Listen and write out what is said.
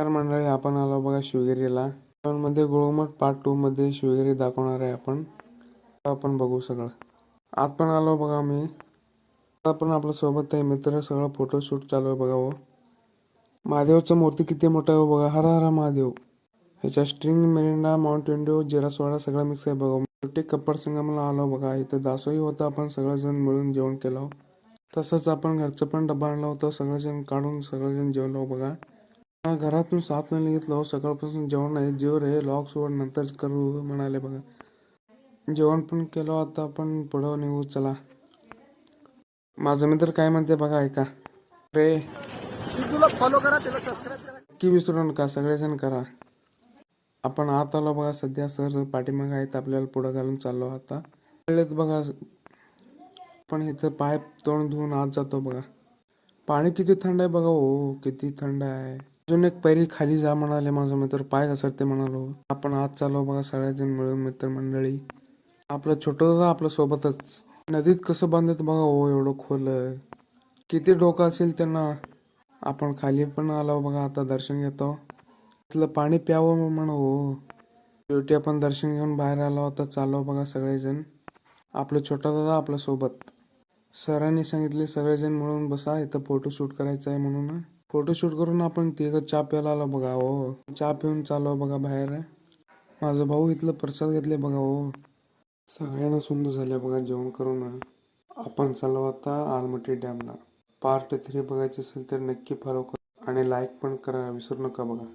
तर मंडळी आपण आलो बघा शिवगिरीला. मध्ये गुळघुमट पार्ट 2 मध्ये शिवगिरी दाखवणार आहे आपण बघू सगळं. आत पण आलो बघा मी. आपण आपल्या सोबत आहे मित्र, सगळं फोटोशूट चालू आहे बघा. महादेवचं मूर्ती किती मोठा आहे बघा. हर हर महादेव. ह्याच्या स्ट्रिंग, मेरिंडा, माउंट इंडिओ, जिरासवाडा सगळं मिक्स आहे बघा. शेवटी कप्पड संगमला आलो बघा. इथं दासोही होता, आपण सगळेजण मिळून जेवण केलं. तसंच आपण घरचं पण डबा आणला होता, सगळेजण काढून सगळेजण जेवलो बघा. घरातून 7ला निघितलो, सकाळपासून जेवण नाही. जेव रे लॉक सोड, नंतर करू म्हणाले बघा. जेवण पण केलं. आता आपण पुढं निघू चला. माझं मित्र काय म्हणते बघा, ऐका रे. फॉलो करा, त्याला सबस्क्राईब करा. की विसरू नका, सगळेजण करा. आपण आत आलो बघा. सध्या सर पाठीमाग आहेत, आपल्याला पुढं घालून चाललो आता. बघा पण इथं पाय तोंड धुवून आत जातो बघा. पाणी किती थंड आहे बघा. हो किती थंड आहे. अजून एक पैरी खाली जा म्हणाले माझा मित्र, पाय घसरते म्हणालो. आपण आत चाललो बघा सगळेजण मिळून मित्रमंडळी. आपलं छोटं आपल्या सोबतच. नदीत कसं बांधत बघा. हो एवढं खोल, किती डोकं असेल त्यांना. आपण खाली पण आलो बघा. आता दर्शन घेतो. तिथलं पाणी प्यावं म्हण. हो शेवटी आपण दर्शन घेऊन बाहेर आलो. आता चाललो बघा सगळेजण. आपलं छोटा दादा आपल्या सोबत. सरांनी सांगितले सगळेजण मिळून बसा, इथं फोटोशूट करायचं आहे म्हणून. फोटोशूट करून आपण तिघं चहा प्यायला आलो बघा. हो चहा पिऊन चाललो बघा बाहेर. माझा भाऊ इथलं प्रसाद घेतले बघा. हो सगळ्यांना सुंदर झाले बघा जेवण करून. आपण चाललो आता आलमटी डॅमला. पार्ट 3 बघायचं असेल तर नक्की फॉलो करा आणि लाईक पण करा, विसरू नका बघा.